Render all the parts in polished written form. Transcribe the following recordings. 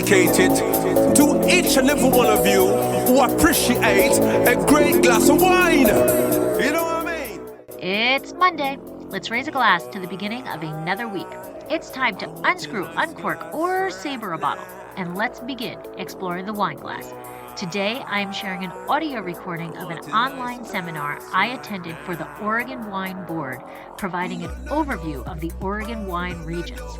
dedicated to each and every one of you who appreciate a great glass of wine. You know what I mean? It's Monday. Let's raise a glass to the beginning of another week. It's time to unscrew, uncork, or saber a bottle, and let's begin exploring the wine glass. Today, I am sharing an audio recording of an online seminar I attended for the Oregon Wine Board, providing an overview of the Oregon wine regions.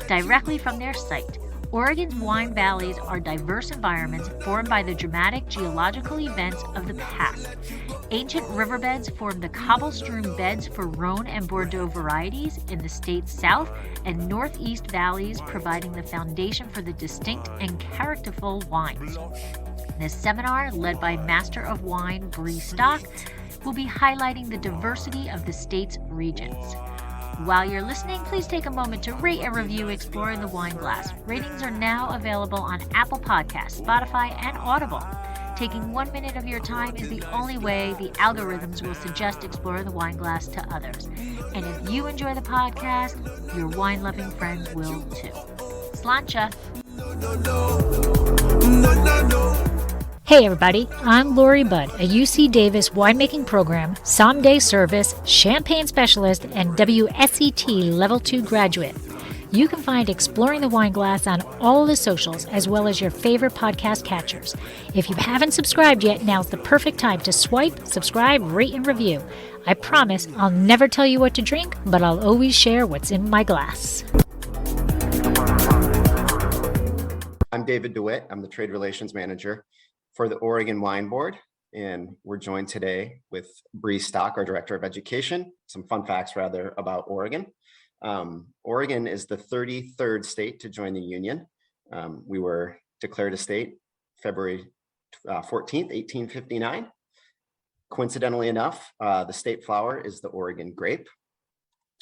Directly from their site, Oregon's wine valleys are diverse environments formed by the dramatic geological events of the past. Ancient riverbeds form the cobble-strewn beds for Rhone and Bordeaux varieties in the state's south, and northeast valleys providing the foundation for the distinct and characterful wines. This seminar, led by Master of Wine Bree will be highlighting the diversity of the state's regions. While you're listening, please take a moment to rate and review Exploring the Wine Glass. Ratings are now available on Apple Podcasts, Spotify, and Audible. Taking 1 minute of your time is the only way the algorithms will suggest Exploring the Wine Glass to others. And if you enjoy the podcast, your wine-loving friends will too. Slainte. Hey everybody, I'm Lori Budd, a UC Davis winemaking program, someday service, champagne specialist, and WSET Level 2 graduate. You can find Exploring the Wine Glass on all the socials, as well as your favorite podcast catchers. If you haven't subscribed yet, now's the perfect time to swipe, subscribe, rate, and review. I promise I'll never tell you what to drink, but I'll always share what's in my glass. I'm David DeWitt. I'm the Trade Relations Manager for the Oregon Wine Board, and we're joined today with Bree, our Director of Education. Some fun facts, rather, about Oregon. Oregon is the 33rd state to join the Union. We were declared a state February 14th, 1859. Coincidentally enough, the state flower is the Oregon grape.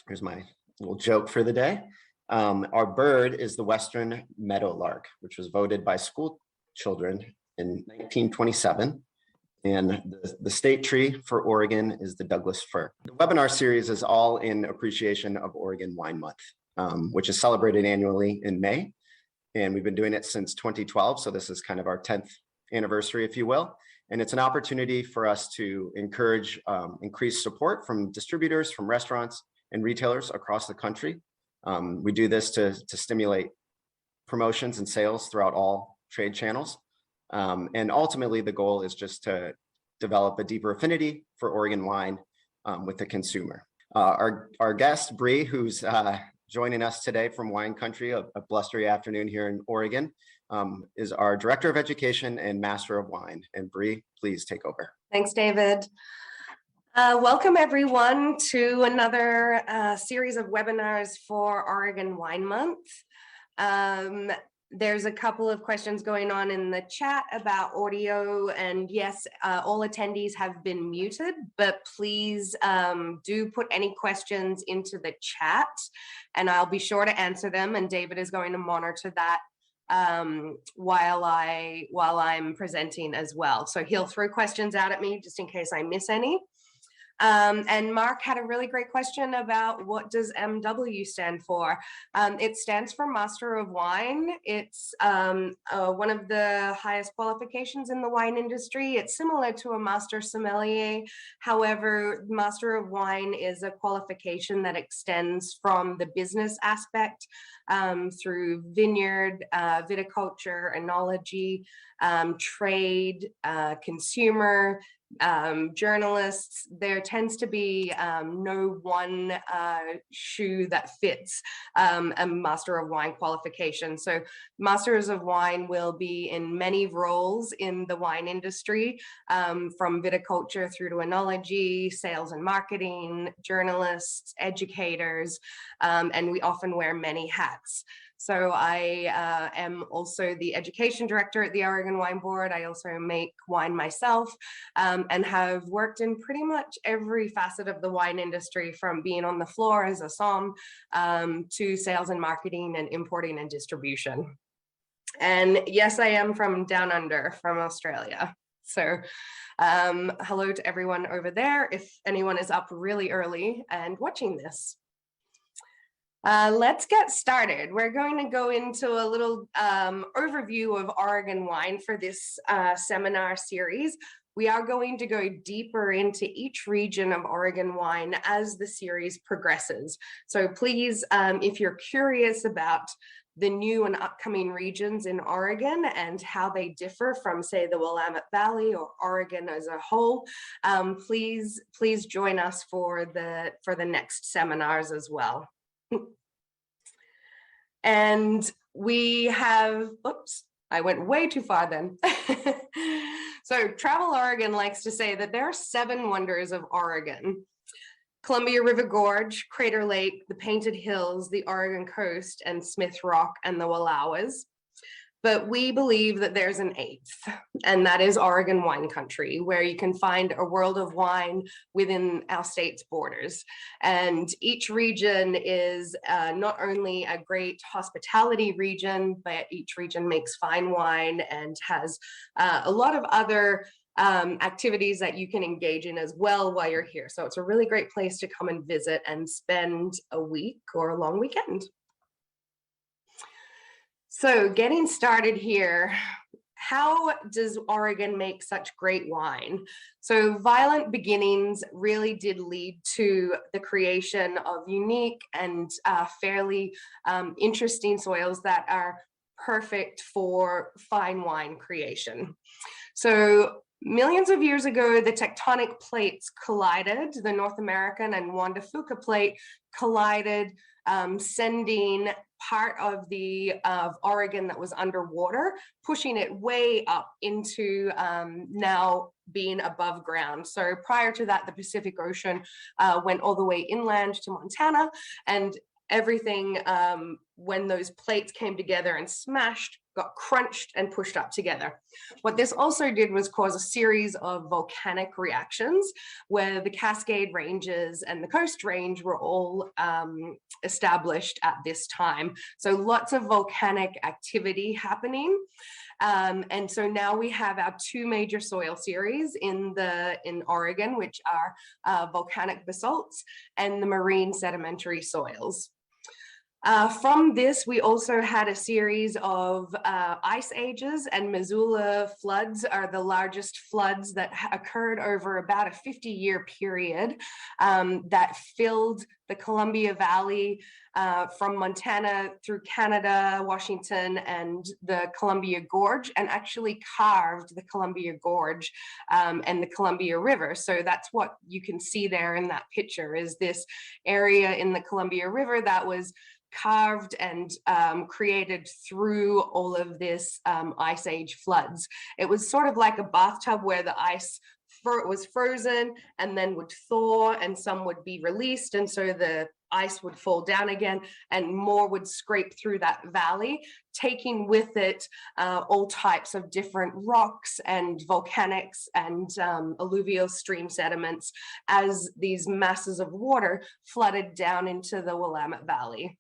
Here's my little joke for the day. Our bird is the western meadowlark, which was voted by school children in 1927, and the state tree for Oregon is the Douglas fir. The webinar series is all in appreciation of Oregon Wine Month, which is celebrated annually in May, and we've been doing it since 2012, so this is kind of our 10th anniversary, if you will, and it's an opportunity for us to encourage increased support from distributors, from restaurants, and retailers across the country. We do this to stimulate promotions and sales throughout all trade channels. And ultimately, the goal is just to develop a deeper affinity for Oregon wine with the consumer. Our guest, Bree, who's joining us today from wine country, a blustery afternoon here in Oregon, is our Director of Education and Master of Wine. And Bree, please take over. Thanks, David. Welcome, everyone, to another series of webinars for Oregon Wine Month. There's a couple of questions going on in the chat about audio, and yes, all attendees have been muted, but please do put any questions into the chat and I'll be sure to answer them, and David is going to monitor that while I'm presenting as well. So he'll throw questions out at me just in case I miss any. And Mark had a really great question about what does MW stand for. It stands for Master of Wine. It's one of the highest qualifications in the wine industry. It's similar to a Master Sommelier. However, Master of Wine is a qualification that extends from the business aspect through vineyard, viticulture, enology, trade, consumer, journalists. There tends to be no one shoe that fits a Master of Wine qualification. So Masters of Wine will be in many roles in the wine industry, from viticulture through to enology, sales and marketing, journalists, educators, and we often wear many hats. So I am also the education director at the Oregon Wine Board. I also make wine myself and have worked in pretty much every facet of the wine industry, from being on the floor as a somm to sales and marketing and importing and distribution. And yes, I am from down under, from Australia. So hello to everyone over there, if anyone is up really early and watching this. Let's get started. We're going to go into a little overview of Oregon wine for this seminar series. We are going to go deeper into each region of Oregon wine as the series progresses. So please, if you're curious about the new and upcoming regions in Oregon and how they differ from, say, the Willamette Valley or Oregon as a whole, please join us for the next seminars as well. And we have, oops, I went way too far then. So Travel Oregon likes to say that there are 7 wonders of Oregon: Columbia River Gorge, Crater Lake, the Painted Hills, the Oregon coast, and Smith Rock and the Wallowas. But we believe that there's an 8th, and that is Oregon wine country, where you can find a world of wine within our state's borders. And each region is not only a great hospitality region, but each region makes fine wine and has a lot of other activities that you can engage in as well while you're here. So it's a really great place to come and visit and spend a week or a long weekend. So getting started here, how does Oregon make such great wine? So violent beginnings really did lead to the creation of unique and fairly interesting soils that are perfect for fine wine creation. So millions of years ago, the tectonic plates collided. The North American and Juan de Fuca plate collided, sending part of Oregon that was underwater, pushing it way up into now being above ground. So prior to that, the Pacific Ocean went all the way inland to Montana, and everything, when those plates came together and smashed, got crunched and pushed up together. What this also did was cause a series of volcanic reactions where the Cascade Ranges and the Coast Range were all established at this time. So lots of volcanic activity happening. And so now we have our 2 major soil series in Oregon, which are volcanic basalts and the marine sedimentary soils. From this, we also had a series of ice ages, and Missoula floods are the largest floods that occurred over about a 50-year period that filled the Columbia Valley from Montana through Canada, Washington, and the Columbia Gorge, and actually carved the Columbia Gorge and the Columbia River. So that's what you can see there in that picture, is this area in the Columbia River that was carved and created through all of this ice age floods. It was sort of like a bathtub where the ice was frozen and then would thaw, and some would be released, and so the ice would fall down again and more would scrape through that valley, taking with it all types of different rocks and volcanics and alluvial stream sediments as these masses of water flooded down into the Willamette Valley.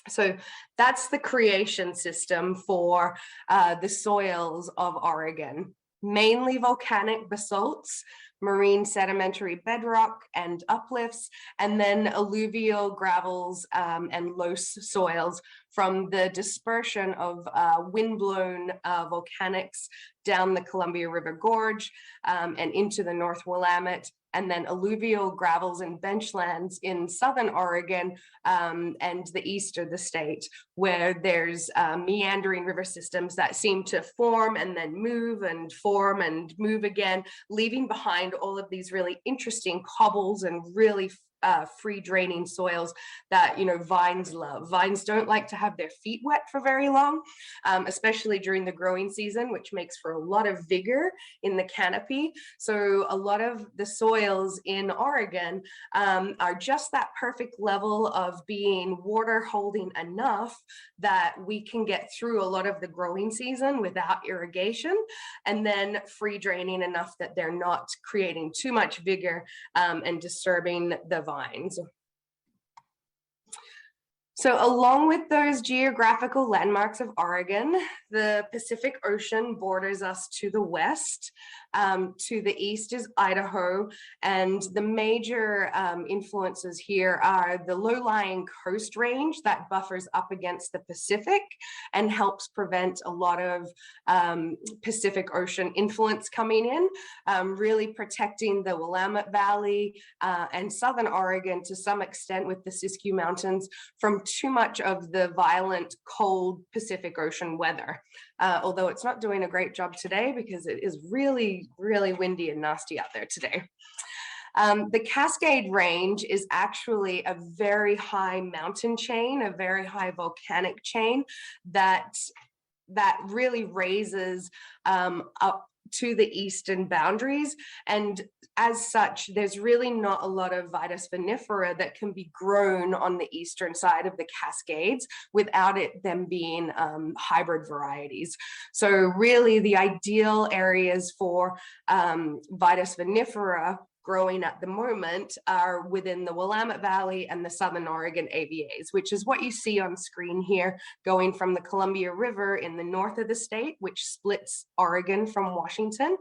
So that's the creation system for the soils of Oregon. Mainly volcanic basalts, marine sedimentary bedrock and uplifts, and then alluvial gravels and loess soils from the dispersion of windblown volcanics down the Columbia River Gorge and into the North Willamette, and then alluvial gravels and benchlands in southern Oregon and the east of the state, where there's meandering river systems that seem to form and then move and form and move again, leaving behind all of these really interesting cobbles and really free draining soils that, you know, vines love. Vines don't like to have their feet wet for very long, especially during the growing season, which makes for a lot of vigor in the canopy. So a lot of the soils in Oregon are just that perfect level of being water holding enough that we can get through a lot of the growing season without irrigation, and then free draining enough that they're not creating too much vigor and disturbing the vines. So along with those geographical landmarks of Oregon, the Pacific Ocean borders us to the west. To the east is Idaho, and the major influences here are the low-lying coast range that buffers up against the Pacific and helps prevent a lot of Pacific Ocean influence coming in, really protecting the Willamette Valley and southern Oregon to some extent with the Siskiyou Mountains from too much of the violent, cold Pacific Ocean weather. Although it's not doing a great job today because it is really, really windy and nasty out there today. The Cascade Range is actually a very high mountain chain, a very high volcanic chain that really raises up to the eastern boundaries, and as such there's really not a lot of Vitis vinifera that can be grown on the eastern side of the Cascades without them being hybrid varieties. So really the ideal areas for Vitis vinifera growing at the moment are within the Willamette Valley and the Southern Oregon AVAs, which is what you see on screen here, going from the Columbia River in the north of the state, which splits Oregon from Washington,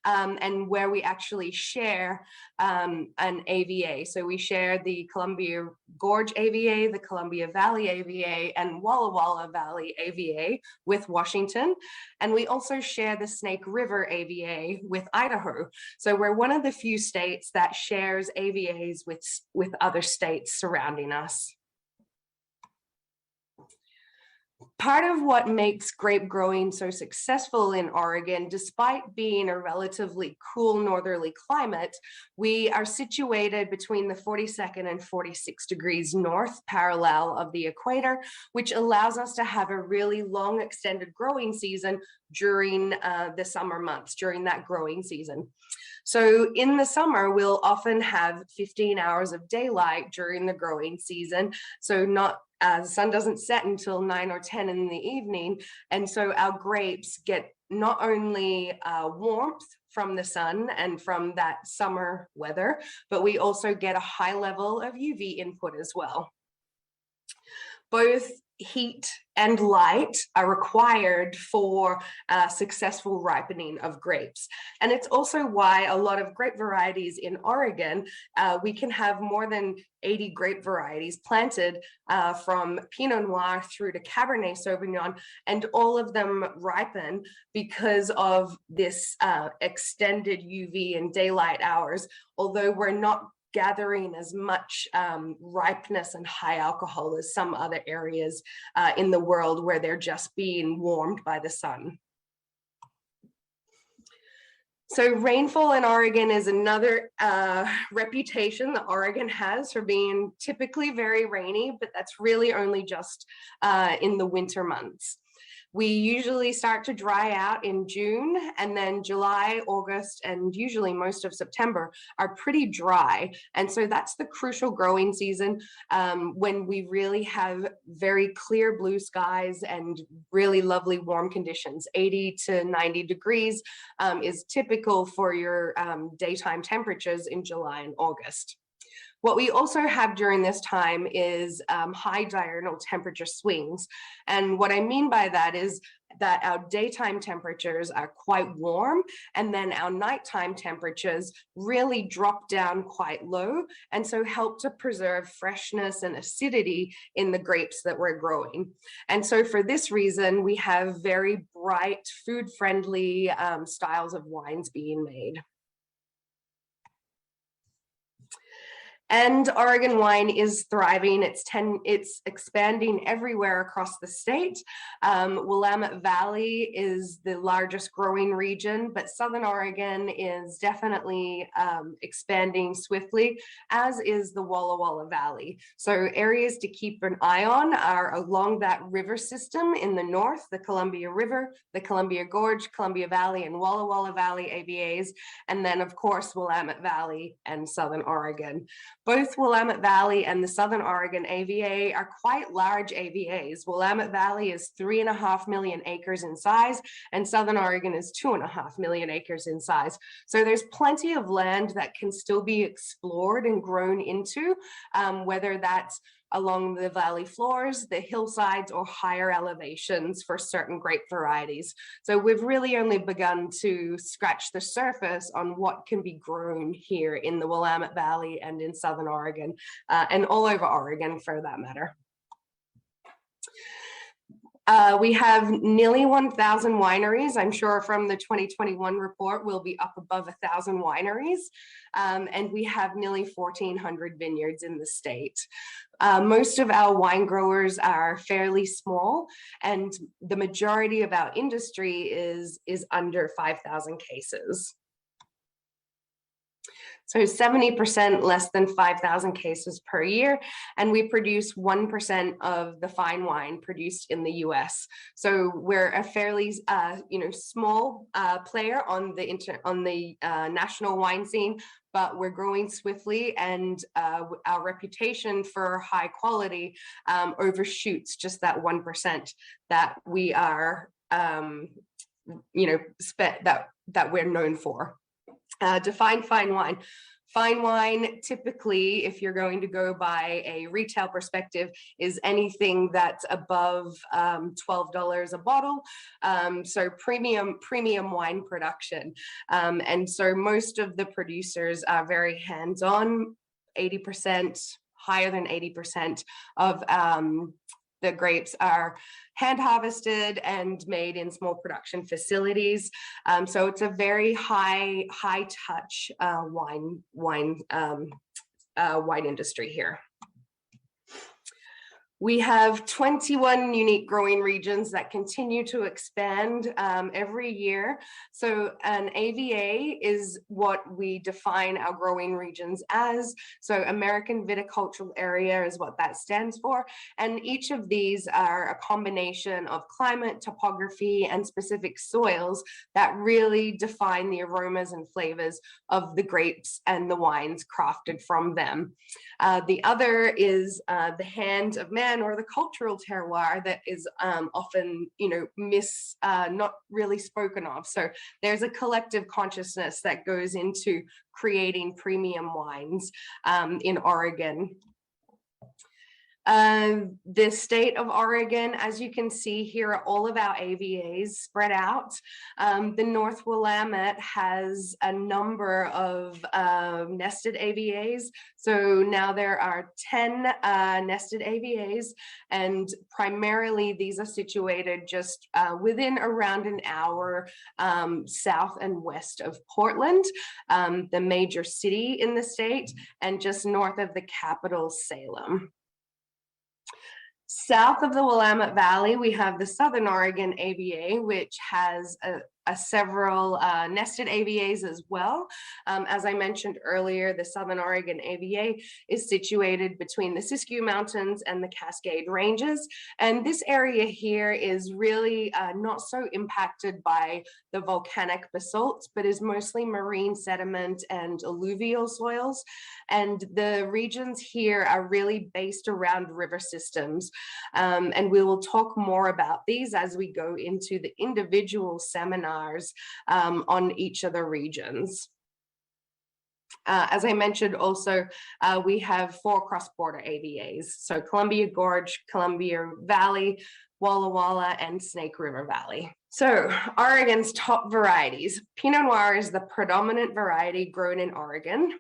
and where we actually share an AVA. So we share the Columbia Gorge AVA, the Columbia Valley AVA, and Walla Valley AVA with Washington. And we also share the Snake River AVA with Idaho. So we're one of the few states that shares AVAs with other states surrounding us. Part of what makes grape growing so successful in Oregon, despite being a relatively cool northerly climate, we are situated between the 42nd and 46 degrees north parallel of the equator, which allows us to have a really long extended growing season during the summer months, during that growing season. So in the summer, we'll often have 15 hours of daylight during the growing season. So the sun doesn't set until 9 or 10 in the evening. And so our grapes get not only warmth from the sun and from that summer weather, but we also get a high level of UV input as well. Both heat and light are required for successful ripening of grapes. And it's also why a lot of grape varieties in Oregon, we can have more than 80 grape varieties planted from Pinot Noir through to Cabernet Sauvignon, and all of them ripen because of this extended UV and daylight hours, although we're not gathering as much ripeness and high alcohol as some other areas in the world where they're just being warmed by the sun. So rainfall in Oregon is another reputation that Oregon has for being typically very rainy, but that's really only just in the winter months. We usually start to dry out in June, and then July, August, and usually most of September are pretty dry. And so that's the crucial growing season when we really have very clear blue skies and really lovely warm conditions. 80 to 90 degrees is typical for your daytime temperatures in July and August. What we also have during this time is high diurnal temperature swings. And what I mean by that is that our daytime temperatures are quite warm, and then our nighttime temperatures really drop down quite low, and so help to preserve freshness and acidity in the grapes that we're growing. And so for this reason, we have very bright, food-friendly styles of wines being made. And Oregon wine is thriving. It's expanding everywhere across the state. Willamette Valley is the largest growing region, but Southern Oregon is definitely expanding swiftly, as is the Walla Valley. So areas to keep an eye on are along that river system in the north, the Columbia River, the Columbia Gorge, Columbia Valley, and Walla Valley AVAs, and then of course Willamette Valley and Southern Oregon. Both Willamette Valley and the Southern Oregon AVA are quite large AVAs. Willamette Valley is 3.5 million acres in size, and Southern Oregon is 2.5 million acres in size. So there's plenty of land that can still be explored and grown into, whether that's along the valley floors, the hillsides, or higher elevations for certain grape varieties. So we've really only begun to scratch the surface on what can be grown here in the Willamette Valley and in Southern Oregon, and all over Oregon for that matter. We have nearly 1,000 wineries. I'm sure from the 2021 report, we'll be up above 1,000 wineries. And we have nearly 1,400 vineyards in the state. Most of our wine growers are fairly small, and the majority of our industry is under 5,000 cases. So 70% less than 5,000 cases per year, and we produce 1% of the fine wine produced in the US. So we're a fairly small player on the national wine scene, but we're growing swiftly, and our reputation for high quality overshoots just that 1% that we are that we're known for. Define fine wine. Fine wine, typically, if you're going to go by a retail perspective, is anything that's above $12 a bottle. So premium wine production. And so most of the producers are very hands-on. 80%, higher than 80% of the grapes are hand harvested and made in small production facilities. So it's a very high touch wine industry here. We have 21 unique growing regions that continue to expand every year. So an AVA is what we define our growing regions as. So American Viticultural Area is what that stands for. And each of these are a combination of climate, topography, and specific soils that really define the aromas and flavors of the grapes and the wines crafted from them. The other is the hand of man, or the cultural terroir, that is often, not really spoken of. So there's a collective consciousness that goes into creating premium wines in Oregon. The state of Oregon, as you can see here, are all of our AVAs spread out. The North Willamette has a number of nested AVAs. So now there are 10 nested AVAs, and primarily these are situated just within around an hour south and west of Portland, the major city in the state, and just north of the capital, Salem. South of the Willamette Valley, we have the Southern Oregon AVA, which has several nested AVAs as well. As I mentioned earlier, the Southern Oregon AVA is situated between the Siskiyou Mountains and the Cascade Ranges. And this area here is really not so impacted by the volcanic basalts, but is mostly marine sediment and alluvial soils. And the regions here are really based around river systems. And we will talk more about these as we go into the individual seminars on each of the regions. As I mentioned also, we have 4 cross-border AVAs. So Columbia Gorge, Columbia Valley, Walla Walla, and Snake River Valley. So Oregon's top varieties. Pinot Noir is the predominant variety grown in Oregon.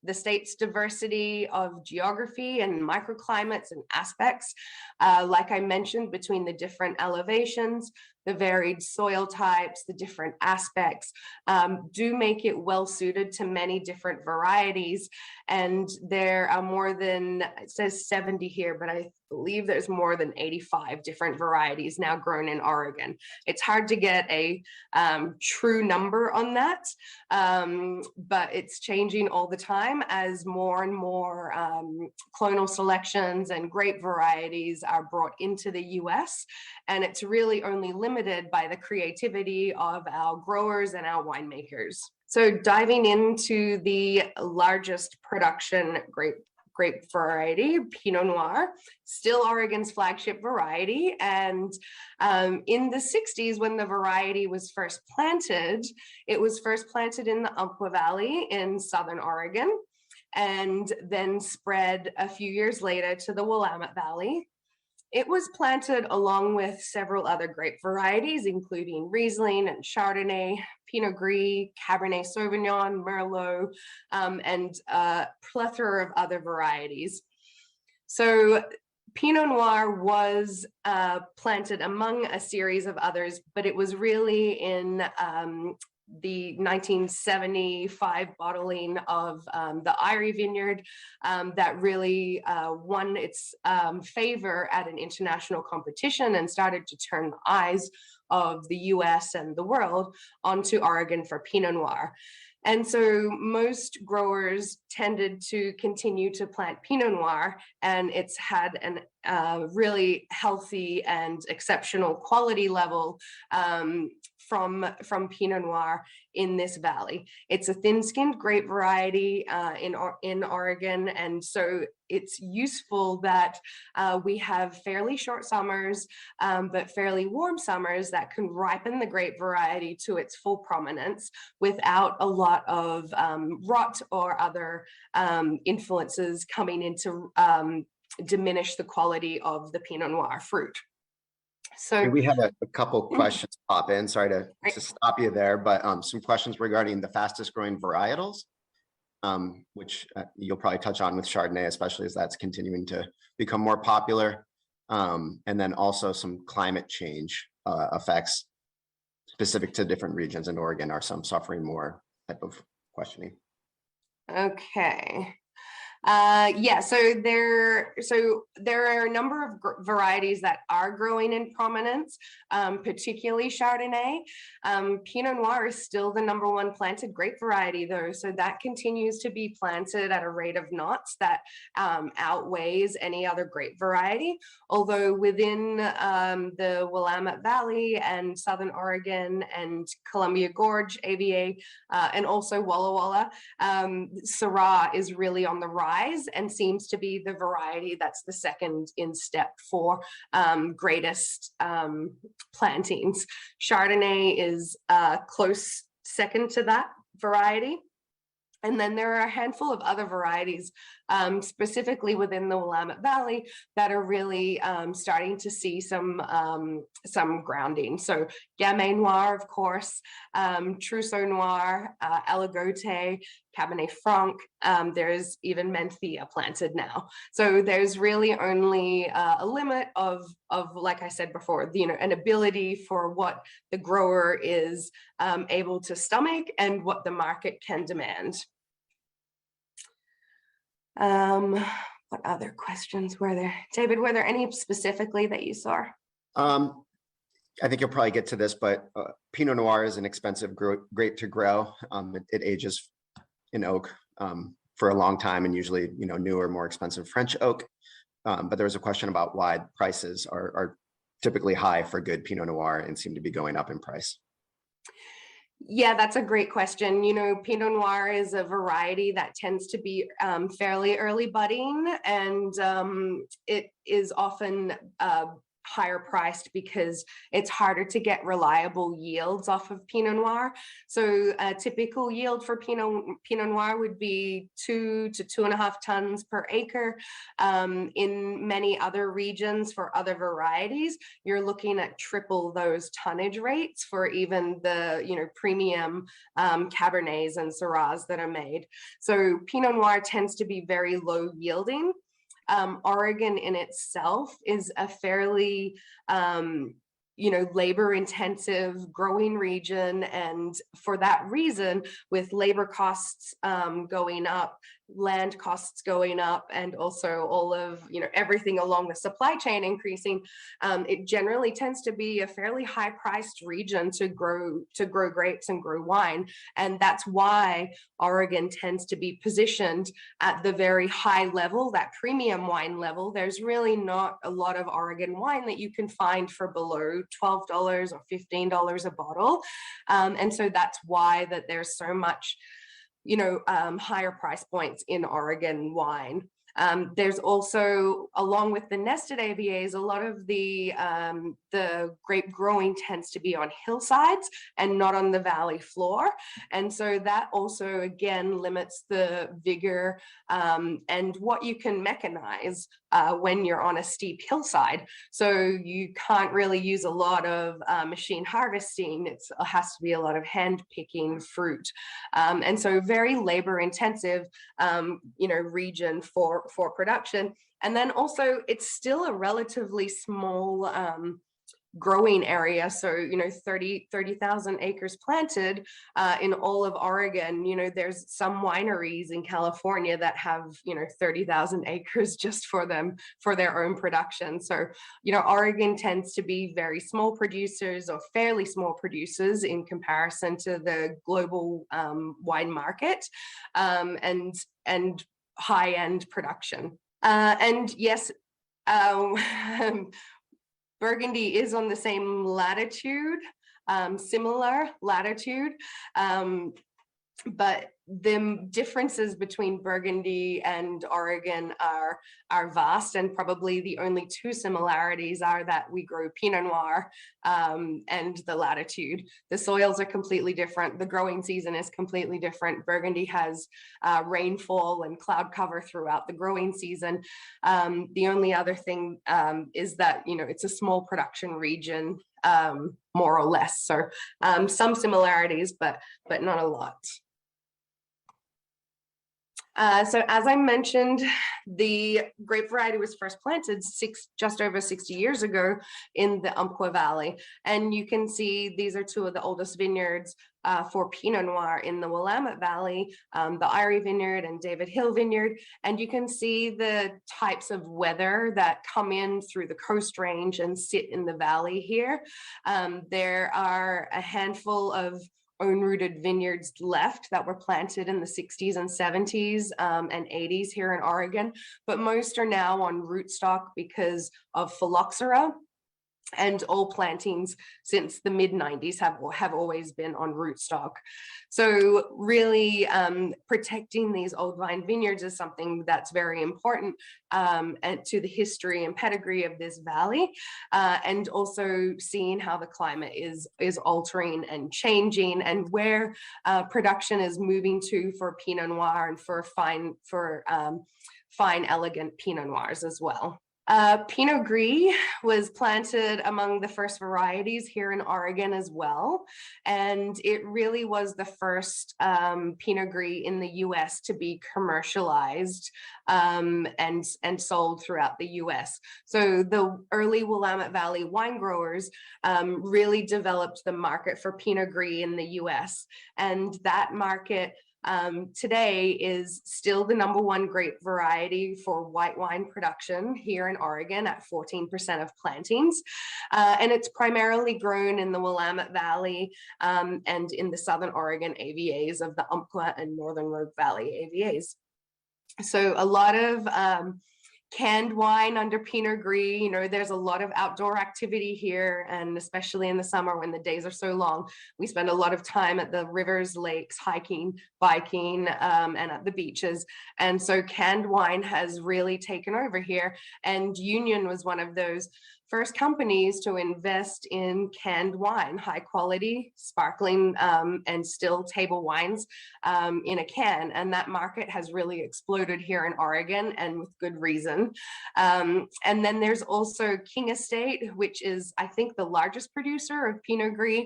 The state's diversity of geography and microclimates and aspects, like I mentioned, between the different elevations, the varied soil types, the different aspects, do make it well suited to many different varieties. And there are more than, it says 70 here, but I believe there's more than 85 different varieties now grown in Oregon. It's hard to get a true number on that, but it's changing all the time as more and more clonal selections and grape varieties are brought into the US. And it's really only limited by the creativity of our growers and our winemakers. So diving into the largest production grape variety, Pinot Noir, still Oregon's flagship variety. And in the 60s, when the variety was first planted, it was first planted in the Umpqua Valley in Southern Oregon. and then spread a few years later to the Willamette Valley. It was planted along with several other grape varieties, including Riesling and Chardonnay, Pinot Gris, Cabernet Sauvignon, Merlot, and a plethora of other varieties. So Pinot Noir was planted among a series of others, but it was really in the 1975 bottling of the Irie Vineyard that really won its favor at an international competition and started to turn the eyes of the US and the world onto Oregon for Pinot Noir. And so most growers tended to continue to plant Pinot Noir, and it's had a really healthy and exceptional quality level from Pinot Noir in this valley. It's a thin-skinned grape variety in Oregon, and so it's useful that we have fairly short summers, but fairly warm summers that can ripen the grape variety to its full prominence without a lot of rot or other influences coming in to diminish the quality of the Pinot Noir fruit. So we had a couple questions pop in. Sorry to stop you there, but some questions regarding the fastest growing varietals, which you'll probably touch on with Chardonnay, especially as that's continuing to become more popular. And then also some climate change effects specific to different regions in Oregon. Are some suffering more type of questioning? Okay. Yeah, so there are a number of varieties that are growing in prominence, particularly Chardonnay. Pinot Noir is still the #1 planted grape variety, though, so that continues to be planted at a rate of knots that outweighs any other grape variety. Although within the Willamette Valley and Southern Oregon and Columbia Gorge, AVA, and also Walla Walla, Syrah is really on the rise and seems to be the variety that's the second in step for greatest plantings. Chardonnay is close second to that variety. And then there are a handful of other varieties, specifically within the Willamette Valley, that are really starting to see some grounding. So Gamay Noir, of course, Trousseau Noir, Aligote, Cabernet Franc. There's even Menthea planted now. So there's really only a limit of, like I said before, an ability for what the grower is able to stomach and what the market can demand. What other questions were there? David, were there any specifically that you saw? I think you'll probably get to this, but Pinot Noir is an expensive grape to grow. It ages in oak for a long time, and usually, newer, more expensive French oak. But there was a question about why prices are typically high for good Pinot Noir and seem to be going up in price. Yeah, that's a great question. Pinot Noir is a variety that tends to be fairly early budding, and it is often higher priced because it's harder to get reliable yields off of Pinot Noir. So a typical yield for Pinot Noir would be 2 to 2.5 tons per acre. In many other regions for other varieties, you're looking at triple those tonnage rates for even the premium Cabernets and Syrahs that are made. So Pinot Noir tends to be very low yielding. Oregon in itself is a fairly labor intensive growing region, and for that reason, with labor costs going up, land costs going up, and also all of everything along the supply chain increasing, it generally tends to be a fairly high priced region to grow grapes and grow wine. And that's why Oregon tends to be positioned at the very high level, that premium wine level. There's really not a lot of Oregon wine that you can find for below $12 or $15 a bottle, and so that's why that there's so much higher price points in Oregon wine. There's also, along with the nested AVAs, a lot of the grape growing tends to be on hillsides and not on the valley floor. And so that also, again, limits the vigor and what you can mechanize when you're on a steep hillside. So you can't really use a lot of machine harvesting. It has to be a lot of hand picking fruit. And so very labor intensive, region for production. And then also it's still a relatively small growing area. So, 30,000 acres planted in all of Oregon. There's some wineries in California that have, 30,000 acres just for their own production. So, Oregon tends to be very small producers or fairly small producers in comparison to the global wine market and high-end production. And yes, Burgundy is on the same latitude, similar latitude, but the differences between Burgundy and Oregon are vast, and probably the only two similarities are that we grow Pinot Noir and the latitude. The soils are completely different. The growing season is completely different. Burgundy has rainfall and cloud cover throughout the growing season. The only other thing is that, it's a small production region, more or less. So some similarities, but not a lot. So as I mentioned, the grape variety was first planted just over 60 years ago in the Umpqua Valley. And you can see these are two of the oldest vineyards for Pinot Noir in the Willamette Valley, the Eyrie Vineyard and David Hill Vineyard. And you can see the types of weather that come in through the Coast Range and sit in the valley here. There are a handful of own-rooted vineyards left that were planted in the 60s and 70s and 80s here in Oregon, but most are now on rootstock because of phylloxera. And all plantings since the mid-90s have always been on rootstock. So really protecting these old vine vineyards is something that's very important and to the history and pedigree of this valley, and also seeing how the climate is altering and changing, and where production is moving to for Pinot Noir and for fine elegant Pinot Noirs as well. Pinot Gris was planted among the first varieties here in Oregon as well. And it really was the first Pinot Gris in the US to be commercialized and sold throughout the US. So the early Willamette Valley wine growers really developed the market for Pinot Gris in the US. And that market today is still the #1 grape variety for white wine production here in Oregon at 14% of plantings. And it's primarily grown in the Willamette Valley and in the Southern Oregon AVAs of the Umpqua and Northern Rogue Valley AVAs. So a lot of canned wine under Pinot Gris. There's a lot of outdoor activity here, and especially in the summer when the days are so long, we spend a lot of time at the rivers, lakes, hiking, biking, and at the beaches. And so canned wine has really taken over here. And Union was one of those first companies to invest in canned wine, high quality, sparkling, and still table wines in a can. And that market has really exploded here in Oregon, and with good reason. And then there's also King Estate, which is, I think, the largest producer of Pinot Gris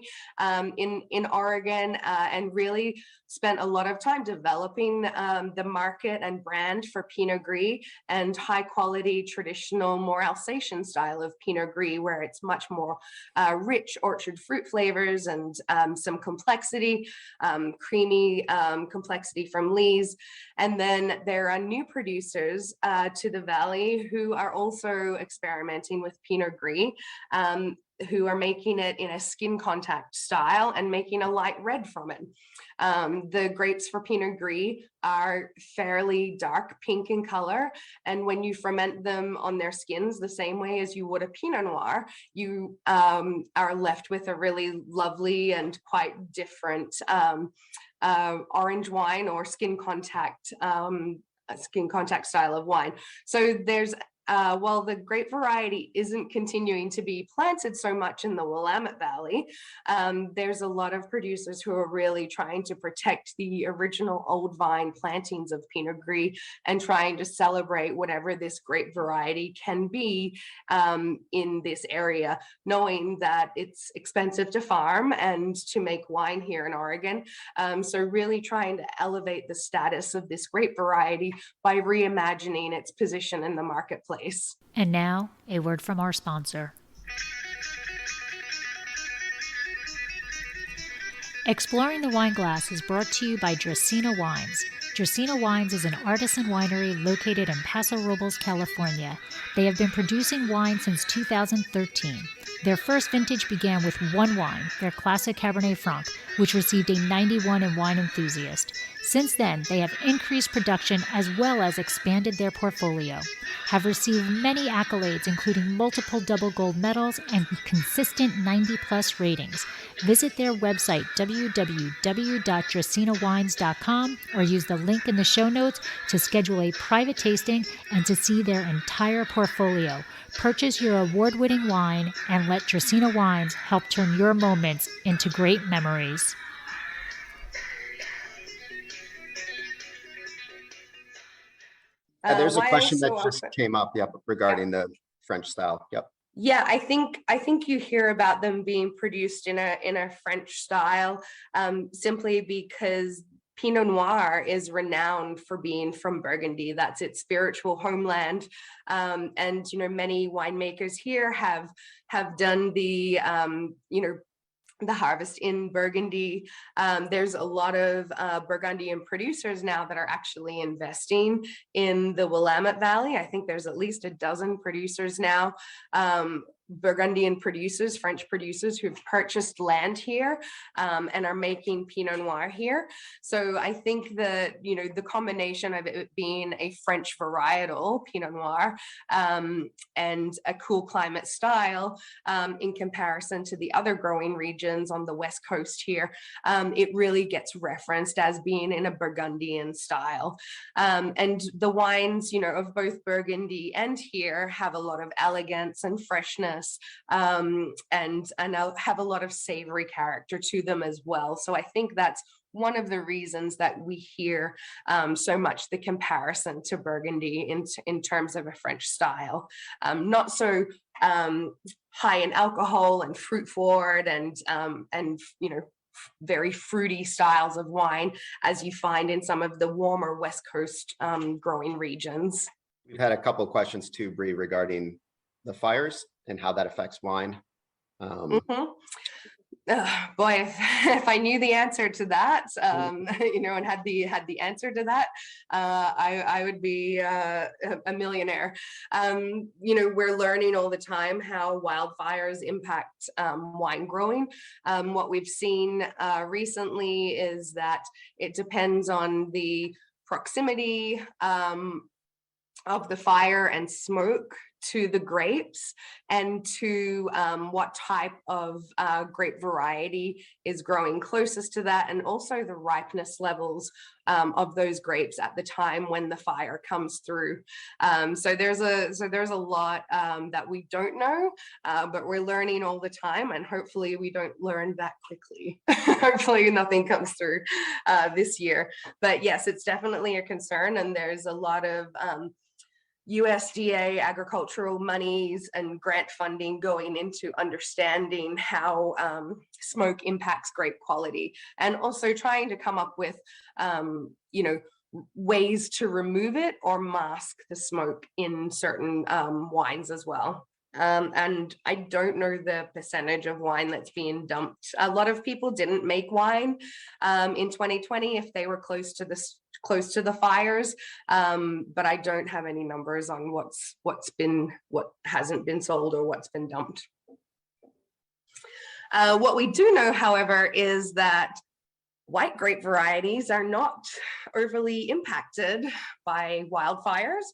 in Oregon, and really spent a lot of time developing the market and brand for Pinot Gris and high quality, traditional, more Alsatian style of Pinot Gris, where it's much more rich orchard fruit flavors and some complexity, creamy complexity from lees. And then there are new producers to the valley who are also experimenting with Pinot Gris, who are making it in a skin contact style and making a light red from it. The grapes for Pinot Gris are fairly dark pink in color, and when you ferment them on their skins the same way as you would a Pinot Noir, you are left with a really lovely and quite different orange wine or skin contact skin contact style of wine. So there's while the grape variety isn't continuing to be planted so much in the Willamette Valley, there's a lot of producers who are really trying to protect the original old vine plantings of Pinot Gris and trying to celebrate whatever this grape variety can be in this area, knowing that it's expensive to farm and to make wine here in Oregon. So really trying to elevate the status of this grape variety by reimagining its position in the marketplace. And now, a word from our sponsor. Exploring the Wine Glass is brought to you by Dracaena Wines. Dracaena Wines is an artisan winery located in Paso Robles, California. They have been producing wine since 2013. Their first vintage began with one wine, their classic Cabernet Franc, which received a 91 in Wine Enthusiast. Since then, they have increased production as well as expanded their portfolio, have received many accolades including multiple double gold medals and consistent 90+ ratings. Visit their website www.dracaenawines.com or use the link in the show notes to schedule a private tasting and to see their entire portfolio. Purchase your award-winning wine and let Dracaena Wines help turn your moments into great memories. There's a Why question that also just came up, regarding the French style. Yep. Yeah, I think you hear about them being produced in a French style simply because Pinot Noir is renowned for being from Burgundy. That's its spiritual homeland, and many winemakers here have done the the harvest in Burgundy. There's a lot of Burgundian producers now that are actually investing in the Willamette Valley. I think there's at least a dozen producers now, Burgundian producers, French producers who've purchased land here and are making Pinot Noir here. So I think that, the combination of it being a French varietal, Pinot Noir, and a cool climate style in comparison to the other growing regions on the West Coast here, it really gets referenced as being in a Burgundian style. And the wines, of both Burgundy and here have a lot of elegance and freshness, and have a lot of savory character to them as well. So I think that's one of the reasons that we hear so much the comparison to Burgundy in terms of a French style. Not so high in alcohol and fruit forward and very fruity styles of wine as you find in some of the warmer West Coast growing regions. We've had a couple of questions too, Bree, regarding the fires and how that affects wine. Boy, if I knew the answer to that, and had the answer to that, I would be a millionaire. We're learning all the time how wildfires impact wine growing. What we've seen recently is that it depends on the proximity of the fire and smoke to the grapes and to what type of grape variety is growing closest to that, and also the ripeness levels of those grapes at the time when the fire comes through. So there's a lot that we don't know, but we're learning all the time, and hopefully we don't learn that quickly. Hopefully nothing comes through this year. But yes, it's definitely a concern, and there's a lot of USDA agricultural monies and grant funding going into understanding how smoke impacts grape quality, and also trying to come up with, ways to remove it or mask the smoke in certain wines as well. And I don't know the percentage of wine that's being dumped. A lot of people didn't make wine in 2020 if they were close to the fires, but I don't have any numbers on what hasn't been sold or what's been dumped. What we do know, however, is that white grape varieties are not overly impacted by wildfires.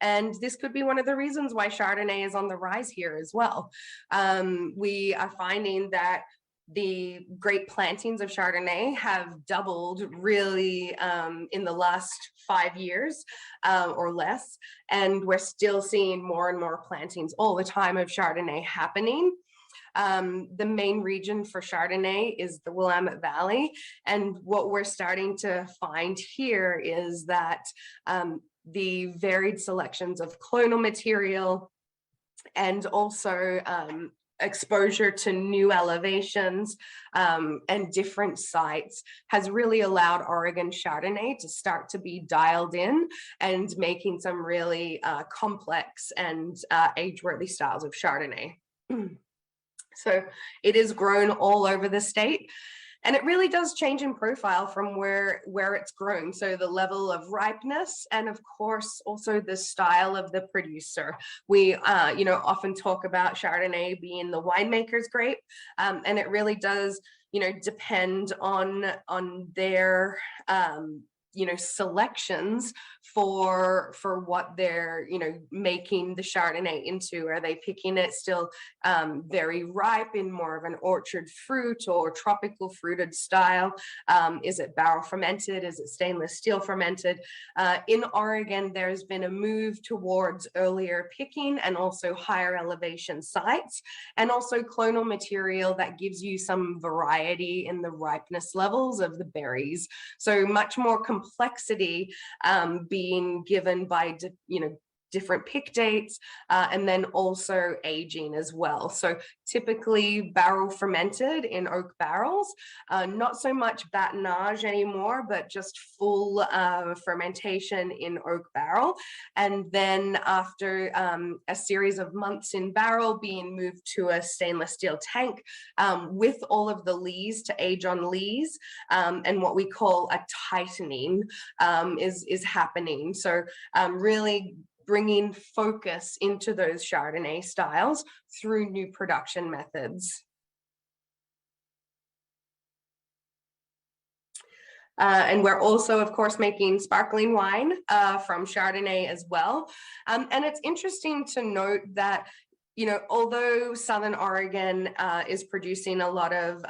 And this could be one of the reasons why Chardonnay is on the rise here as well. We are finding that the grape plantings of Chardonnay have doubled really in the last 5 years or less. And we're still seeing more and more plantings all the time of Chardonnay happening. The main region for Chardonnay is the Willamette Valley. And what we're starting to find here is that the varied selections of clonal material and also exposure to new elevations and different sites has really allowed Oregon Chardonnay to start to be dialed in and making some really complex and age-worthy styles of Chardonnay. So it is grown all over the state. And it really does change in profile from where it's grown. So the level of ripeness and of course also the style of the producer. We often talk about Chardonnay being the winemaker's grape, and it really does depend on their selections for what they're making the Chardonnay into. Are they picking it still very ripe in more of an orchard fruit or tropical fruited style? Is it barrel fermented? Is it stainless steel fermented? In Oregon, there's been a move towards earlier picking and also higher elevation sites, and also clonal material that gives you some variety in the ripeness levels of the berries. So much more complexity being given by different pick dates and then also aging as well. So typically barrel fermented in oak barrels, not so much batonnage anymore, but just full fermentation in oak barrel. And then after a series of months in barrel, being moved to a stainless steel tank with all of the lees to age on lees, and what we call a tightening is happening. So really bringing focus into those Chardonnay styles through new production methods. And we're also, of course, making sparkling wine from Chardonnay as well. And it's interesting to note that, although Southern Oregon is producing a lot of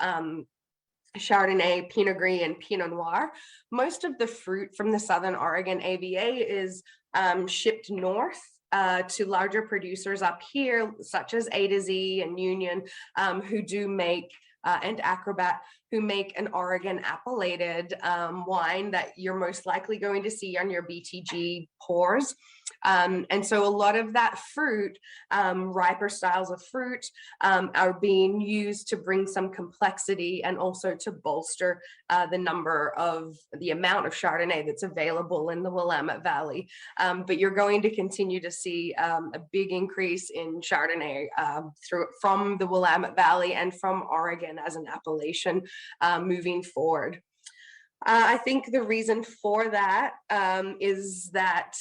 Chardonnay, Pinot Gris, and Pinot Noir, most of the fruit from the Southern Oregon AVA is shipped north to larger producers up here, such as A to Z and Union, who do make, and Acrobat, who make an Oregon appellated wine that you're most likely going to see on your BTG pours. And so a lot of that fruit, riper styles of fruit, are being used to bring some complexity and also to bolster the amount of Chardonnay that's available in the Willamette Valley. But you're going to continue to see a big increase in Chardonnay from the Willamette Valley and from Oregon as an appellation moving forward. I think the reason for that is that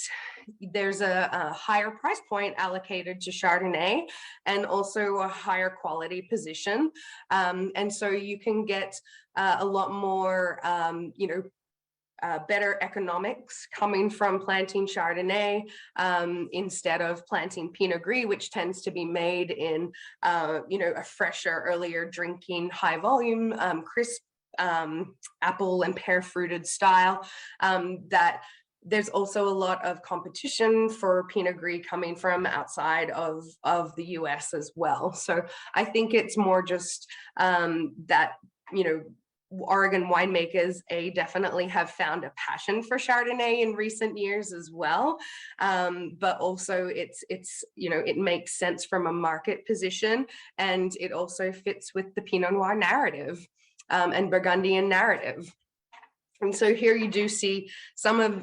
there's a higher price point allocated to Chardonnay and also a higher quality position. And so you can get a lot more, better economics coming from planting Chardonnay instead of planting Pinot Gris, which tends to be made in, a fresher, earlier drinking, high volume, crisp, apple and pear fruited style. That there's also a lot of competition for Pinot Gris coming from outside of the US as well. So I think it's more just that, Oregon winemakers definitely have found a passion for Chardonnay in recent years as well, but also it's it makes sense from a market position, and it also fits with the Pinot Noir narrative and Burgundian narrative. And so here you do see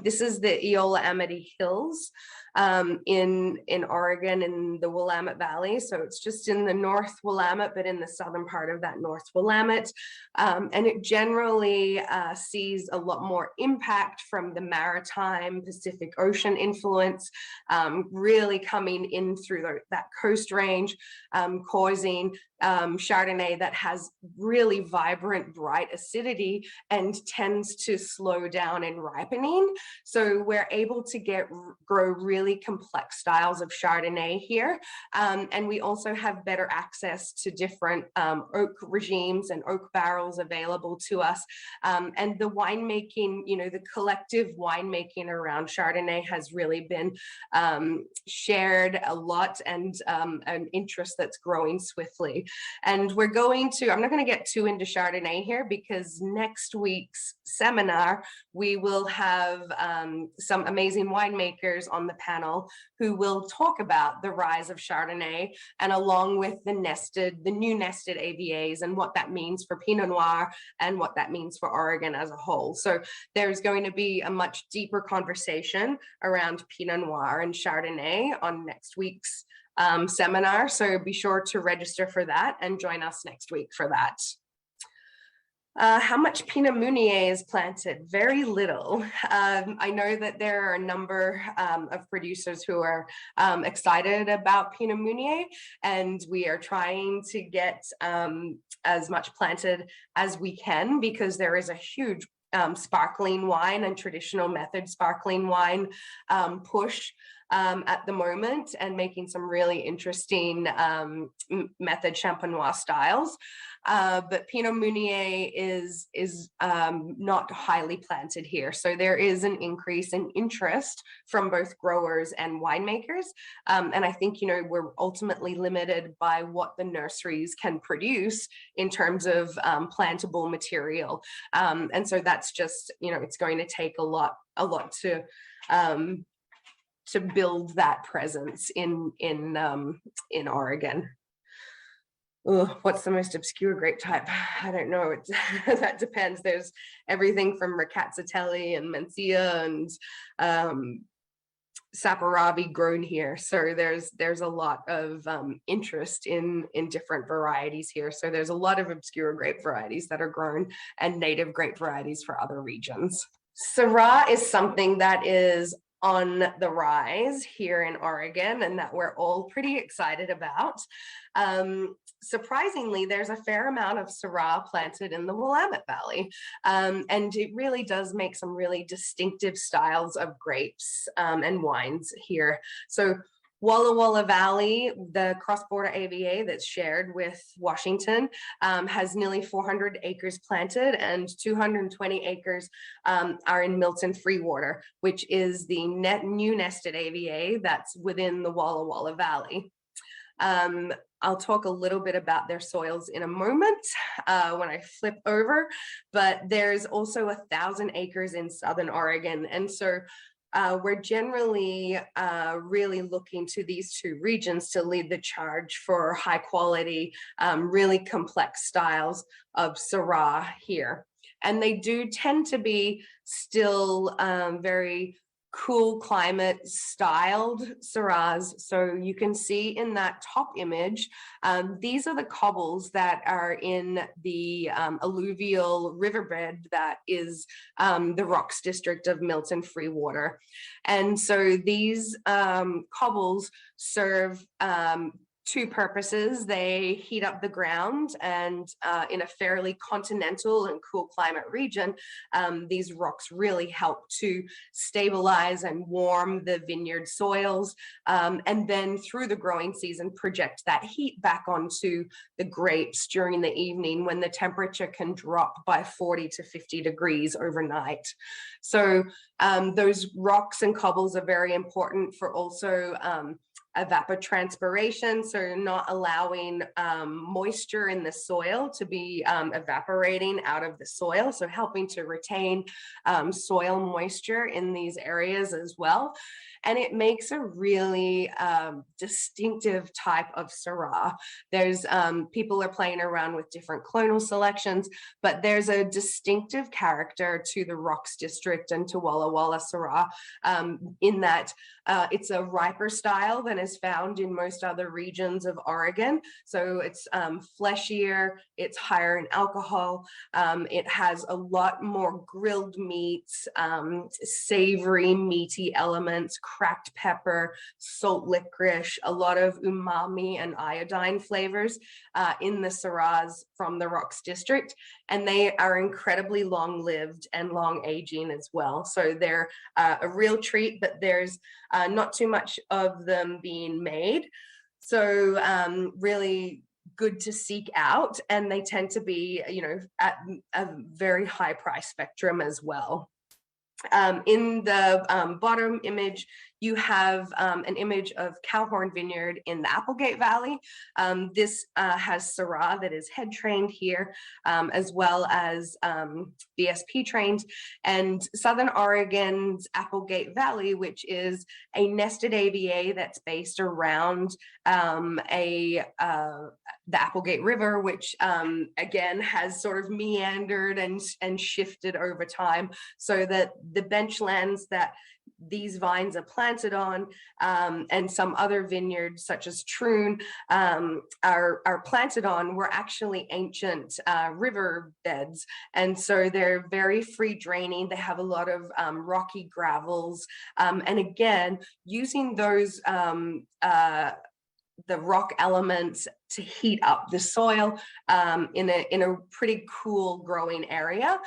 this is the Eola Amity Hills in Oregon in the Willamette Valley. So it's just in the North Willamette, but in the southern part of that North Willamette. And it generally sees a lot more impact from the maritime Pacific Ocean influence, really coming in through that coast range, causing Chardonnay that has really vibrant, bright acidity and tends to slow down in ripening. So we're able to grow really really complex styles of Chardonnay here. And we also have better access to different oak regimes and oak barrels available to us. And the winemaking, the collective winemaking around Chardonnay has really been shared a lot, and an interest that's growing swiftly. And I'm not going to get too into Chardonnay here, because next week's seminar, we will have some amazing winemakers on the panel who will talk about the rise of Chardonnay, and along with the new nested AVAs, and what that means for Pinot Noir and what that means for Oregon as a whole. So there's going to be a much deeper conversation around Pinot Noir and Chardonnay on next week's seminar. So be sure to register for that and join us next week for that. How much Pinot Meunier is planted? Very little. I know that there are a number of producers who are excited about Pinot Meunier, and we are trying to get as much planted as we can, because there is a huge sparkling wine and traditional method sparkling wine push at the moment, and making some really interesting method champenois styles. But Pinot Meunier is not highly planted here. So there is an increase in interest from both growers and winemakers. And I think, we're ultimately limited by what the nurseries can produce in terms of plantable material. And so that's just, it's going to take a lot to build that presence in Oregon. Ugh, what's the most obscure grape type? I don't know. That depends. There's everything from Riccazzatelli and Mencia and Saperavi grown here. So there's a lot of interest in different varieties here. So there's a lot of obscure grape varieties that are grown, and native grape varieties for other regions. Syrah is something that is on the rise here in Oregon, and that we're all pretty excited about. Surprisingly, there's a fair amount of Syrah planted in the Willamette Valley, and it really does make some really distinctive styles of grapes and wines here. So Walla Valley, the cross-border AVA that's shared with Washington, has nearly 400 acres planted, and 220 acres are in Milton Freewater, which is the new nested AVA that's within the Walla Valley. I'll talk a little bit about their soils in a moment when I flip over, but there's also 1,000 acres in Southern Oregon. And so we're generally really looking to these two regions to lead the charge for high quality, really complex styles of Syrah here. And they do tend to be still very cool climate styled Syrahs. So you can see in that top image, these are the cobbles that are in the alluvial riverbed that is the rocks district of Milton Freewater. And so these cobbles serve two purposes. They heat up the ground, and in a fairly continental and cool climate region, these rocks really help to stabilize and warm the vineyard soils, and then through the growing season project that heat back onto the grapes during the evening, when the temperature can drop by 40 to 50 degrees overnight. So those rocks and cobbles are very important for also evapotranspiration, so not allowing moisture in the soil to be evaporating out of the soil, so helping to retain soil moisture in these areas as well. And it makes a really distinctive type of Syrah. There's people are playing around with different clonal selections, but there's a distinctive character to the Rocks District and to Walla Syrah in that it's a riper style than is found in most other regions of Oregon. So it's fleshier, it's higher in alcohol, it has a lot more grilled meats, savory, meaty elements, cracked pepper, salt licorice, a lot of umami and iodine flavors in the Syrahs from the Rocks district. And they are incredibly long lived and long aging as well. So they're a real treat, but there's not too much of them being made. So really good to seek out, and they tend to be, you know, at a very high price spectrum as well. In the bottom image, you have an image of Calhoun Vineyard in the Applegate Valley. This has Syrah that is head trained here, as well as VSP trained, and Southern Oregon's Applegate Valley, which is a nested AVA that's based around the Applegate River, which again has sort of meandered and shifted over time, so that the benchlands that these vines are planted on, and some other vineyards such as Strewn are planted on, were actually ancient river beds. And so they're very free draining. They have a lot of rocky gravels. And again, using those the rock elements to heat up the soil in a pretty cool growing area.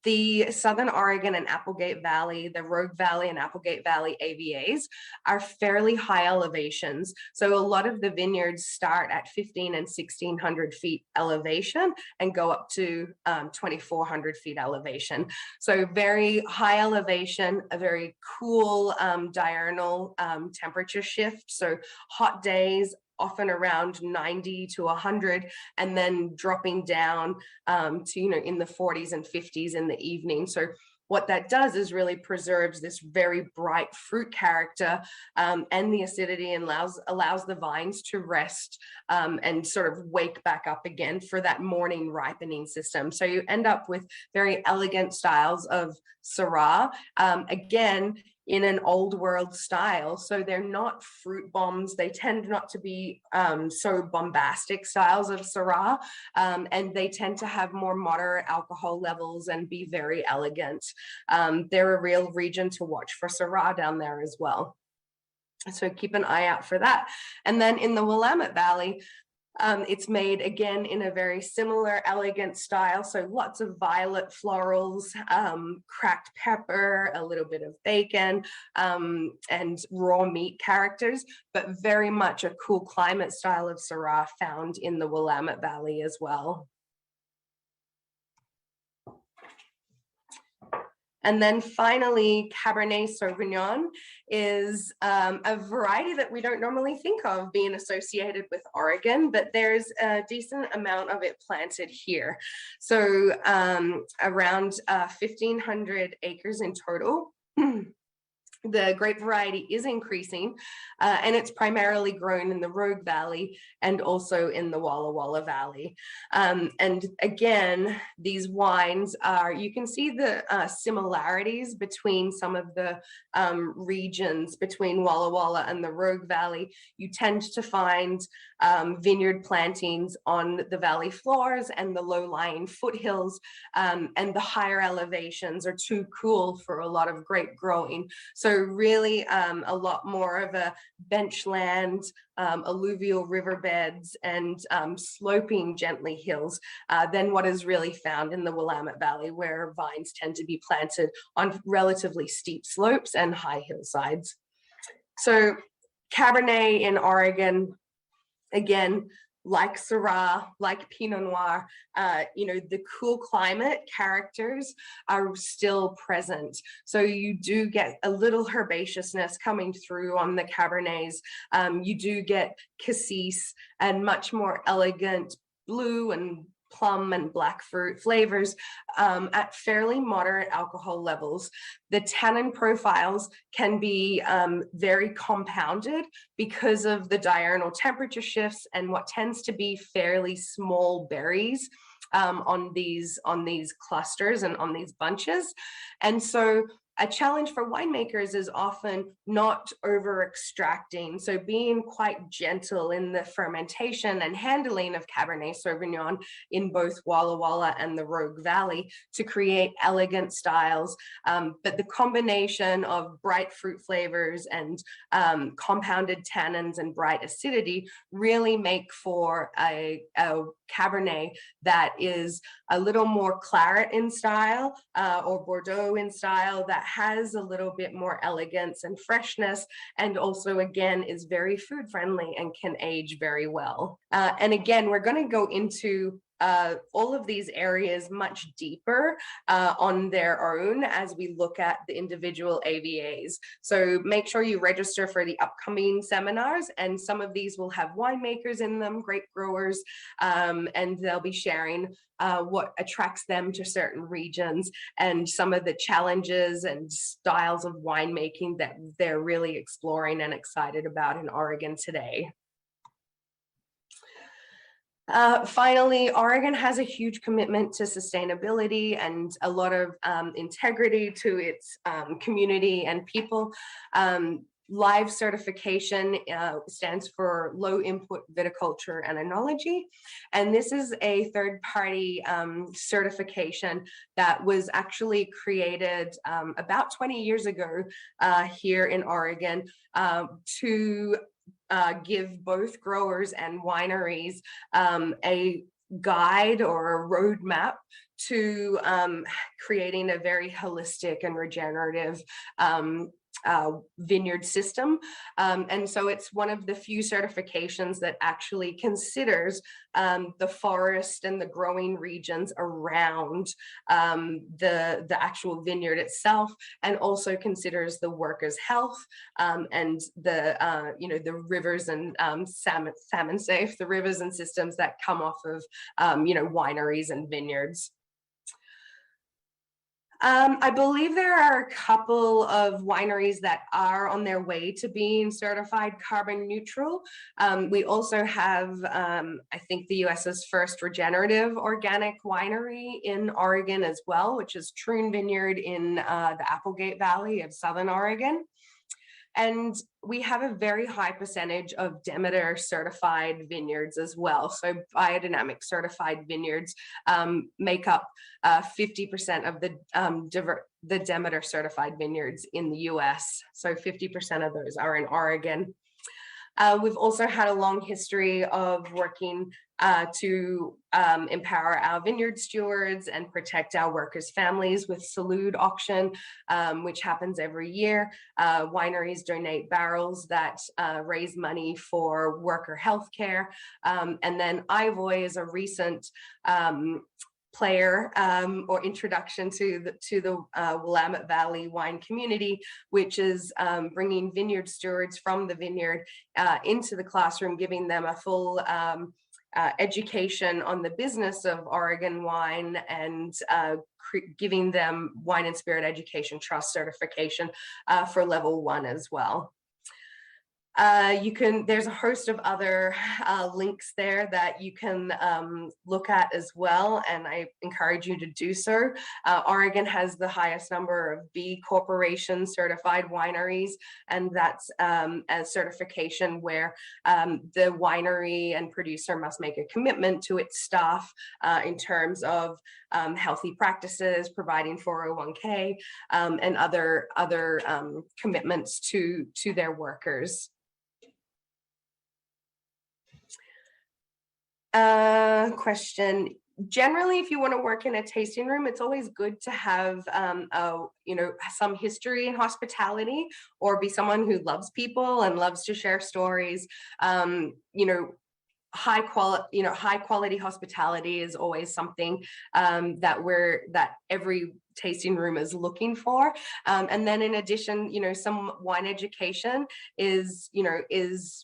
The Southern Oregon and Applegate Valley, the Rogue Valley and Applegate Valley AVAs are fairly high elevations. So a lot of the vineyards start at 1,500 and 1,600 feet elevation and go up to 2,400 feet elevation. So very high elevation, a very cool diurnal temperature shift. So hot days, often around 90 to 100, and then dropping down to, you know, in the 40s and 50s in the evening. So what that does is really preserves this very bright fruit character and the acidity, and allows the vines to rest and sort of wake back up again for that morning ripening system. So you end up with very elegant styles of Syrah, again, in an old world style. So they're not fruit bombs. They tend not to be so bombastic styles of Syrah, and they tend to have more moderate alcohol levels and be very elegant. They're a real region to watch for Syrah down there as well. So keep an eye out for that. And then in the Willamette Valley, it's made again in a very similar elegant style. So lots of violet florals, cracked pepper, a little bit of bacon, and raw meat characters, but very much a cool climate style of Syrah found in the Willamette Valley as well. And then finally, Cabernet Sauvignon is a variety that we don't normally think of being associated with Oregon, but there's a decent amount of it planted here. So around 1,500 acres in total. The grape variety is increasing, and it's primarily grown in the Rogue Valley and also in the Walla Valley. And again, these wines are, you can see the similarities between some of the regions between Walla and the Rogue Valley. You tend to find vineyard plantings on the valley floors and the low-lying foothills, and the higher elevations are too cool for a lot of grape growing. So really a lot more of a benchland, alluvial riverbeds, and sloping gently hills than what is really found in the Willamette Valley, where vines tend to be planted on relatively steep slopes and high hillsides. So Cabernet in Oregon, again, like Syrah, like Pinot Noir, you know, the cool climate characters are still present. So you do get a little herbaceousness coming through on the Cabernets. You do get cassis and much more elegant blue and plum and black fruit flavors at fairly moderate alcohol levels. The tannin profiles can be very compounded because of the diurnal temperature shifts and what tends to be fairly small berries on these clusters and on these bunches. And so a challenge for winemakers is often not over extracting. So being quite gentle in the fermentation and handling of Cabernet Sauvignon in both Walla and the Rogue Valley to create elegant styles. But the combination of bright fruit flavors and compounded tannins and bright acidity really make for a Cabernet that is a little more claret in style or Bordeaux in style, that has a little bit more elegance and freshness, and also again is very food friendly and can age very well. And again, we're going to go into all of these areas much deeper on their own as we look at the individual AVAs. So make sure you register for the upcoming seminars, and some of these will have winemakers in them, grape growers, and they'll be sharing what attracts them to certain regions and some of the challenges and styles of winemaking that they're really exploring and excited about in Oregon today. Finally, Oregon has a huge commitment to sustainability and a lot of integrity to its community and people. LIVE certification stands for Low Input Viticulture and Enology. And this is a third-party certification that was actually created about 20 years ago here in Oregon to give both growers and wineries a guide or a roadmap to creating a very holistic and regenerative vineyard system. And so it's one of the few certifications that actually considers the forest and the growing regions around the actual vineyard itself, and also considers the workers' health and the the rivers and salmon safe, the rivers and systems that come off of wineries and vineyards. I believe there are a couple of wineries that are on their way to being certified carbon neutral. We also have, I think, the US's first regenerative organic winery in Oregon as well, which is Strewn Vineyard in the Applegate Valley of Southern Oregon. And we have a very high percentage of Demeter certified vineyards as well. So biodynamic certified vineyards make up 50% of the Demeter certified vineyards in the US. So 50% of those are in Oregon. We've also had a long history of working to empower our vineyard stewards and protect our workers' families with Salud auction, which happens every year. Wineries donate barrels that raise money for worker health care. And then Ivoy is a recent player or introduction to the Willamette Valley wine community, which is bringing vineyard stewards from the vineyard into the classroom, giving them a full education on the business of Oregon wine, and giving them Wine and Spirit Education Trust certification for level 1 as well. There's a host of other links there that you can look at as well, and I encourage you to do so. Oregon has the highest number of B Corporation certified wineries, and that's a certification where the winery and producer must make a commitment to its staff in terms of healthy practices, providing 401k, and other commitments to their workers. Question. Generally, if you want to work in a tasting room, it's always good to have some history in hospitality, or be someone who loves people and loves to share stories. High quality hospitality is always something that every tasting room is looking for. And then in addition, some wine education is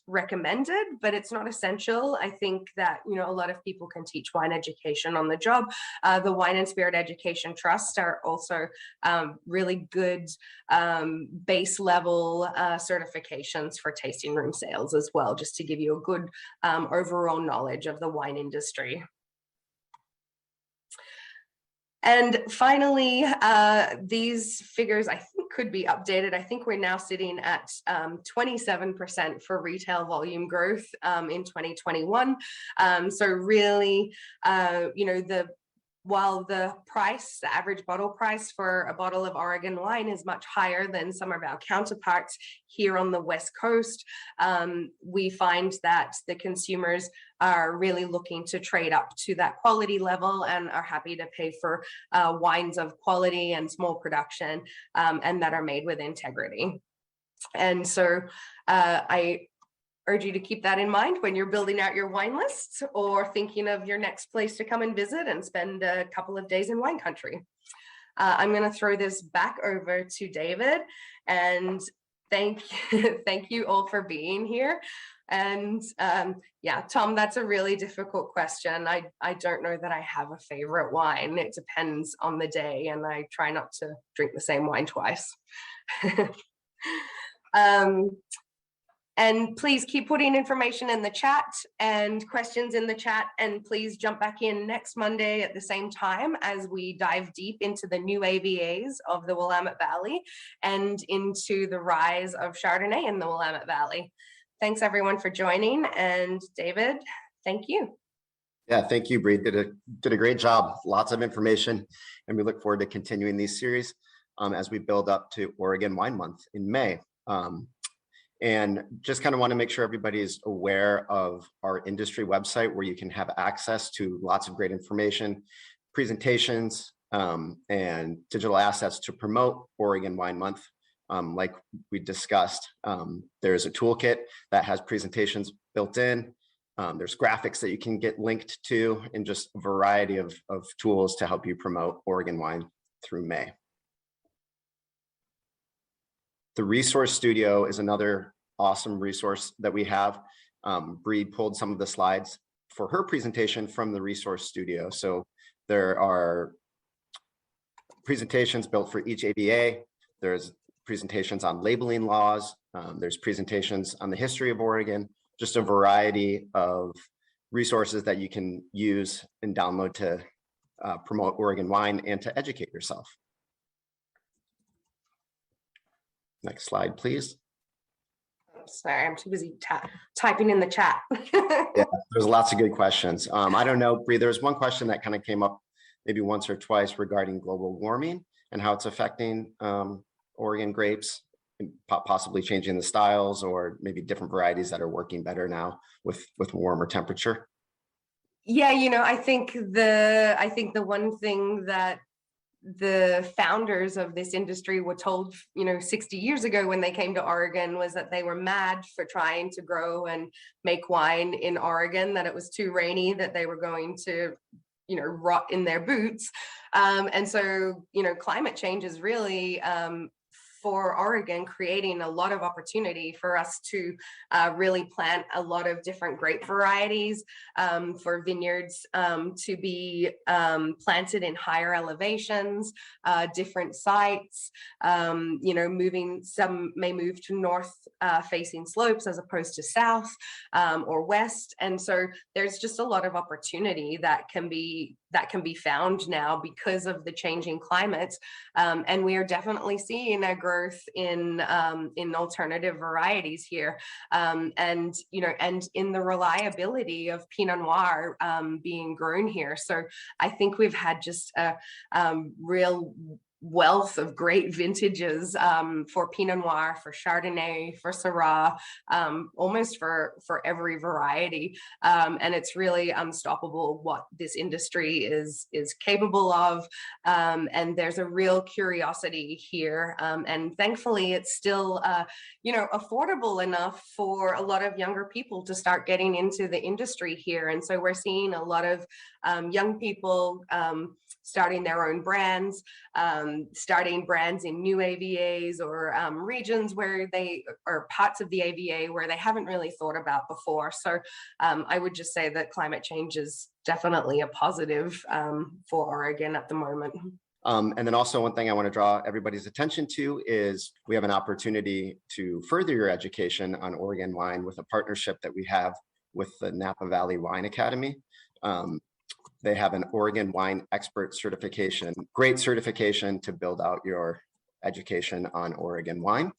recommended, but it's not essential. I think that, a lot of people can teach wine education on the job. The Wine and Spirit Education Trust are also really good base level certifications for tasting room sales as well, just to give you a good overall knowledge of the wine industry. And finally, these figures, I think, could be updated. I think we're now sitting at 27% for retail volume growth in 2021. So really, while the average bottle price for a bottle of Oregon wine is much higher than some of our counterparts here on the West Coast, we find that the consumers are really looking to trade up to that quality level and are happy to pay for wines of quality and small production and that are made with integrity. And so I urge you to keep that in mind when you're building out your wine lists or thinking of your next place to come and visit and spend a couple of days in wine country. I'm going to throw this back over to David, and thank you all for being here. And yeah, Tom, that's a really difficult question. I don't know that I have a favorite wine. It depends on the day, and I try not to drink the same wine twice. And please keep putting information in the chat and questions in the chat, and please jump back in next Monday at the same time as we dive deep into the new AVAs of the Willamette Valley and into the rise of Chardonnay in the Willamette Valley. Thanks everyone for joining, and David, thank you. Yeah, thank you, Bree. Did a great job. Lots of information, and we look forward to continuing these series as we build up to Oregon Wine Month in May. And just kind of want to make sure everybody is aware of our industry website, where you can have access to lots of great information, presentations, and digital assets to promote Oregon Wine Month. Like we discussed, there's a toolkit that has presentations built in. There's graphics that you can get linked to, and just a variety of tools to help you promote Oregon wine through May. The Resource Studio is another awesome resource that we have. Bree pulled some of the slides for her presentation from the Resource Studio. So there are presentations built for each ABA. There's presentations on labeling laws. There's presentations on the history of Oregon, just a variety of resources that you can use and download to promote Oregon wine and to educate yourself. Next slide, please. Sorry, I'm too busy typing in the chat. Yeah, there's lots of good questions. I don't know, Bree, there's one question that kind of came up maybe once or twice regarding global warming and how it's affecting Oregon grapes, and possibly changing the styles, or maybe different varieties that are working better now with warmer temperature. Yeah, I think the one thing that the founders of this industry were told, 60 years ago when they came to Oregon, was that they were mad for trying to grow and make wine in Oregon, that it was too rainy, that they were going to, rot in their boots. And so, climate change is really for Oregon creating a lot of opportunity for us to really plant a lot of different grape varieties, for vineyards to be planted in higher elevations, different sites, some may move to north facing slopes as opposed to south or west. And so there's just a lot of opportunity that can be found now because of the changing climate. And we are definitely seeing a growth in alternative varieties here, and in the reliability of Pinot Noir being grown here. So I think we've had just a real wealth of great vintages for Pinot Noir, for Chardonnay, for Syrah, almost for every variety. And it's really unstoppable what this industry is capable of. And there's a real curiosity here. And thankfully, it's still, affordable enough for a lot of younger people to start getting into the industry here. And so we're seeing a lot of young people starting their own brands, starting brands in new AVAs or regions where or parts of the AVA where they haven't really thought about before. So I would just say that climate change is definitely a positive for Oregon at the moment. And then also one thing I want to draw everybody's attention to is we have an opportunity to further your education on Oregon wine with a partnership that we have with the Napa Valley Wine Academy. They have an Oregon Wine Expert certification, great certification to build out your education on Oregon wine.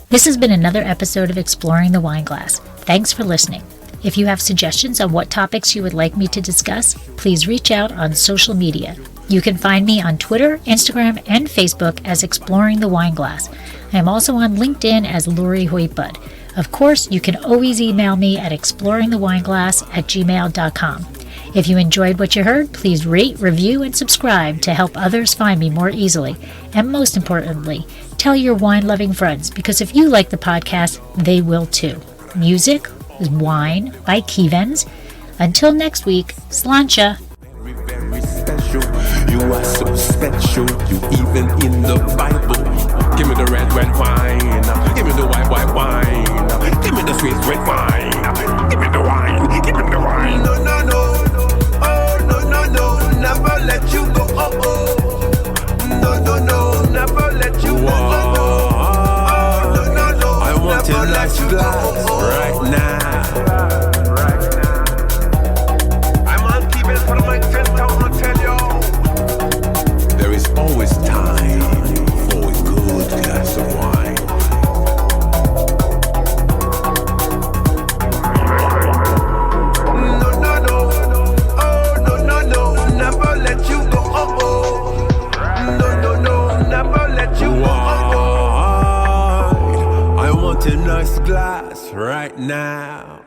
This has been another episode of Exploring the Wine Glass. Thanks for listening. If you have suggestions on what topics you would like me to discuss, please reach out on social media. You can find me on Twitter, Instagram, and Facebook as Exploring the Wine Glass. I am also on LinkedIn as Lori Hoytbud. Of course, you can always email me at exploringthewineglass@gmail.com. If you enjoyed what you heard, please rate, review, and subscribe to help others find me more easily. And most importantly, tell your wine-loving friends, because if you like the podcast, they will too. Music is Wine by Kevens. Until next week, Slainte. Very special. You are so special. You even in the Bible. Give me the red wine. Give me the white wine. Give me the sweet red wine. Give me the wine. Give me the wine. No, no, no. Oh, no, no, no. Never let you go. Oh, oh. No, no, no. Never let you go. Oh, oh. No, no, no. I want to let you glass right now. For my 10,000 tell you, there is always time for a good glass of wine. No, no, no, oh, no, no, no, never let you go, oh, oh. No, no, no, never let you go, oh, oh. I want a nice glass right now.